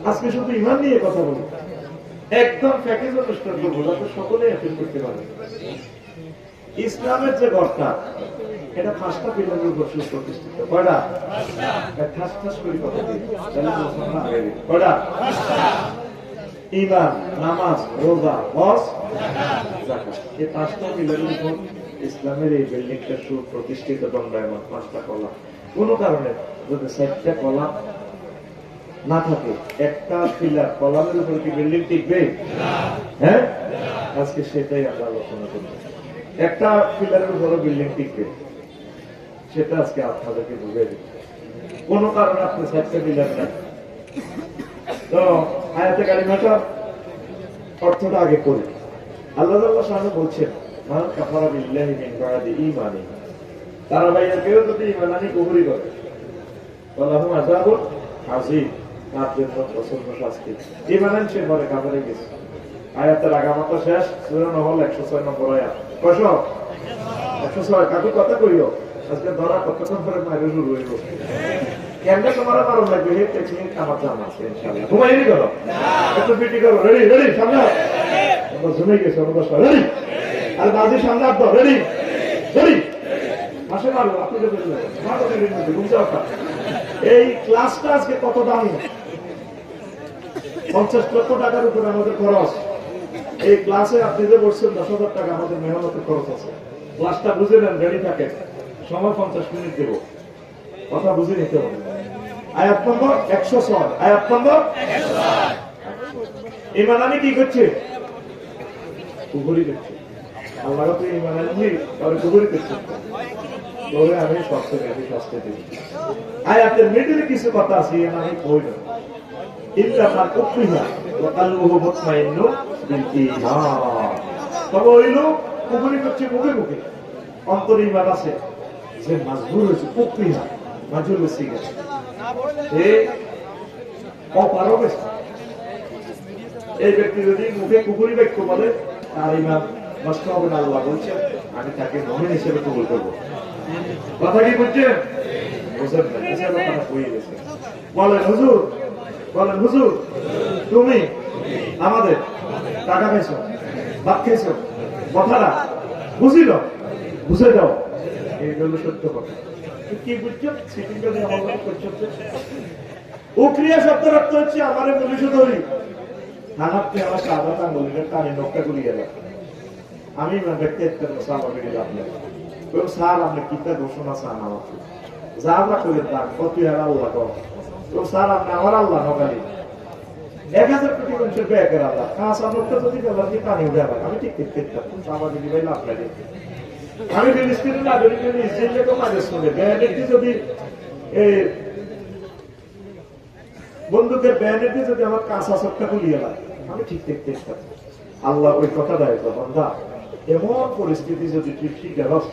আজকে শুধু ইমান নিয়ে কথা বলি, একদম প্যাকেজ অনুষ্ঠান করবো যাতে সকলে অ্যাটেন্ড করতে পারে। ইসলামের যে ঘরটা, এটা 5টা পিলারের উপর সুপ্রতিষ্ঠিত। কয়টা? ঠাস ঠাস করে কথা দিই, কয়টা? ঈমান, নামাজ, রোজা, হজ, যাকাত। এই 5টা পিলারের উপর ইসলামের এই বিল্ডিংটা সুপ্রতিষ্ঠিত দণ্ডায়মান। 5টা কলাম। কোন কারণে যদি 4টা কলাম না থাকে, একটা পিলার কলামের উপর কি বিল্ডিং টিকবে? হ্যাঁ, আজকে সেটাই আমরা আলোচনা করব। একটা পিলারের উপর বিল্ডিং টিকবে, সেটা আজকে আপনাদেরকে বুঝিয়ে দিই। কোন কারণে আপনি 4টা পিলার নেন, তো আয়াতে কারিমাটার অর্থটা আগে করি। আল্লাহ সামনে বলছেন, মান কাফারা বিল্লাহি মিন বাদি ঈমানি, তারা ভাইয়া কেউ যদি ঈমান আনি কুফরি করে, ওয়ালাহুম আযাবুন আযীম, তার জন্য প্রচন্ড শাস্তি। ঈমান আনছে পরে কাফেরে গেছে। আয়াতের আগামাতা শেষ, সূরা নহল 106 নম্বর আয়াত। কয়শো? 106। কাকু কথা কইও, আজকে ধরা কতক্ষণ পরে মাইরে শুরু হইব। কেমনে তোমার কারণ লাগবে, হে টেকনিক আমার জানা আছে ইনশাআল্লাহ। ঘুমাইনি করো, একটু পিটি করো। রেডি রেডি, সামনে আমরা জমে গেছি। আমরা সবাই রেডি। আর বাজি সামনে আসতো। রেডি রেডি, আসে মারো। আপনি তো বললেন মারো, ঘুমতে ওঠা। এই ক্লাসটা আজকে কত দামি? 50 লক্ষ টাকার উপরে আমাদের খরচ। এই ক্লাসে আপনি যে বলছেন 10,000 টাকা আমাদের মেহনতের খরচ আছে। ক্লাসটা বুঝে নেন, রেডি থাকেন। সময় 50 মিনিট দেব, কথা বুঝে নিতে হবে। আয়াত নম্বর 106। আয়াত নম্বর 106। ঈমান আনি কি করছে? কুফরি করছে। আল্লাহ তো ঈমান আনি আর কুফরি করছে, তবে আমি শাস্তি দেব। আয়াতের মিডলে কিছু কথা আছে, আমি কই না। ইল্লা মান উকরিহা ওয়া কলবুহু মুতমাইন্নুন বিল ঈমান। তবে ওই লোক কুফরি করছে মুখে মুখে, অন্তরে ঈমান আছে, যে মাজবুর হয়েছে। উকরিহা মাজবুর হয়েছে গেছে, এই ব্যক্তি যদি মুখে কুফরি বাক্য বলে, তার ঈমান নষ্ট হবে না। আল্লাহ বলছেন, আমি তাকে মুমিন হিসেবে কবুল করবো। কথা কি বুঝছেন? বুঝেন না, এসে কথা কই গেছে। বলেন হুজুর, বলেন হুজুর, তুমি আমাদের টাকা খাইছো, ভাত খাইছো, কথাটা বুঝিল, বুঝে যাও। এই হলো সত্য কথা। কি বুঝছেন? সিটিংটা দিয়ে আমার করছে। উক্রিয়া শব্দের অর্থ হচ্ছে আমারে পুলিশে ধরি, থানাতে আমার সাদা মলিনের কানে নকটা গুলিয়ে দেয়। আমি ব্যক্তি একটা সাহাবাকে আপনার স্যার, আপনি কিতা ঘোষণা চান আমাকে, যা আমরা করে থাক কত আল্লাহ কর। তো স্যার, আপনি আমার আল্লাহ নকালি 1000 কোটি মানুষের ব্যাগের আল্লাহ, কাঁচা নোটটা যদি ব্যবহার দিয়ে পানি উঠে আবার আমি ঠিক ঠিক দেখতাম। সাহাবাকে দিবাই লাভ লাগে। আমি ফিলিস্তিনের নাগরিক ইসরায়েলকে মাঝে শুনে ব্যানেট যদি বন্দুকের ব্যানেট দিয়ে যদি আমার কাঁচা চোখটা গুলিয়ে লাগে, আমি ঠিক ঠিক দেখতাম। আল্লাহ ওই কথা দেয়, বান্দা এমন পরিস্থিতি যদি তুই ঠিক হস,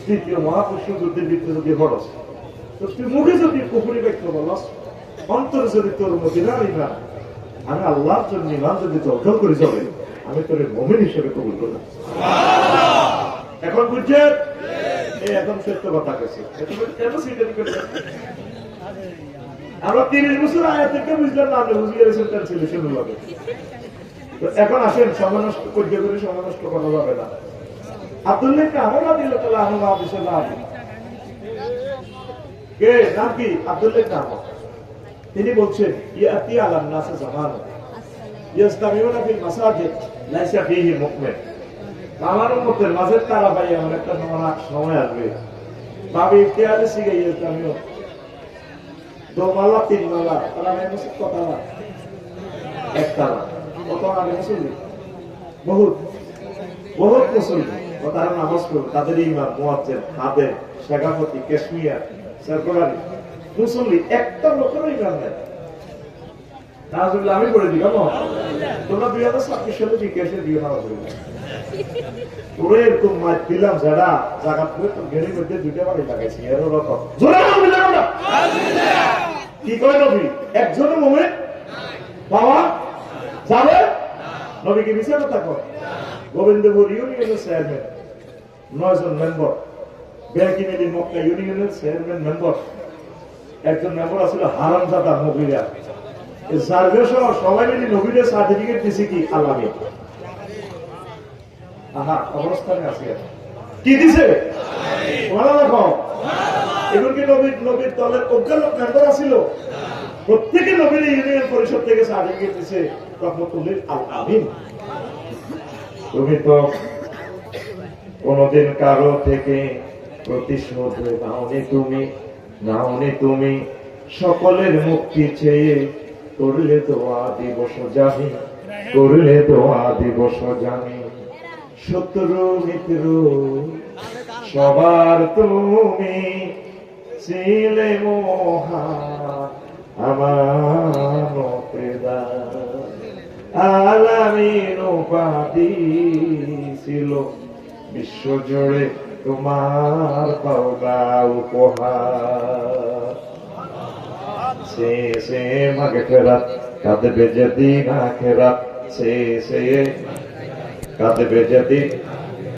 তৃতীয় মহাপুরুষ যুদ্ধের ভিত্তি যদি হরস, তো তুই মুখে যদি কুফরি ব্যক্ত বলস, অন্তরে যদি তোর মদিনার ঈমান, আমি আল্লাহর জন্য ঈমান যদি জলজল করে যাবে, আমি তোর মুমিন হিসেবে কবুল করব। এখন বুঝছেন? এই একদম সত্য কথা কেছে। আমরা 30 বছর আগে থেকে বুঝলাম না, আপনি বুঝিয়ে গেছেন তার ছেলে শুরু হবে। এখন আসেন, সময় নষ্ট করতে করে সময় নষ্ট করা যাবে না। আব্দুল্লাহ ইবনে আমর রাদিয়াল্লাহু আনহু কে নাম কি? আব্দুল্লাহ ইবনে আমর। তিনি বলছেন, ইয়াতি আলান নাস জামানু ইয়াস্তামিউনা ফিল মাসাজিদ লাইসা ফীহি মুকমিন। আমার উম্মতের মাঝে তারা ভাই এমন একটা সময় আসবে, ভাবি ইতিহাসে শিখে ইসলামিও দোমালা 3 মালা, তারা মসজিদ কতলা? একতলা। কত আগে মুসলিম, বহুত বহুত মুসলিম, তারা নামাজ পড়বে, তাদের ইমাম, মুয়াজ্জিন, হাদে, শেখাফতি, কাশ্মীর, সরকারি মুসলিম, একটা লোকেরও ইমাম নেই। নাজুবিল্লাহ, আমি পড়ে দিলাম। তোমরা 2026 সালে জিজ্ঞাসা দিও না, পুরো এরকম মাছ দিলাম যারা জায়গা পুরো গেড়ির মধ্যে 2টা বাড়ি লাগাইছি। এর রকম জোরে কি কয় নবী? একজনের মুমিন পাওয়া যাবে? নবীকে বিচার কথা কয়। গোবিন্দপুর ইউনিয়নের চেয়ারম্যান 9 জন মেম্বার, বেকিমিলি মক্কা ইউনিয়নের চেয়ারম্যান মেম্বার, একজন মেম্বার আছিল হারামজাদা মহিলা, সার্ভে সহ সবাই মিলে নবীদের সার্টিফিকেট দিছি কি আলামী। আহা অবস্থানে আছে কি দিছে এগুলো কি নবীর নবীর দলের অজ্ঞান মেম্বার আছিল? প্রত্যেকে নবীর ইউনিয়ন পরিষদ থেকে সার্টিফিকেট দিছে রহমতুল্লিল আলামিন। তুমি তো কোনদিন কারো থেকে প্রতিশোধ নাওনি তুমি সকলের মুক্তি চেয়ে করলে দোয়া দিবস জানি শত্রু মিত্র সবার তুমি ছিলে মহান আমার আলামিন উপাধি ছিল বিশ্বজুড়ে তোমার পাওনা উপহার। সে মাগে ফেরাত কাঁদবে যেদিন আখেরাত, সে কাঁদবে যেদিন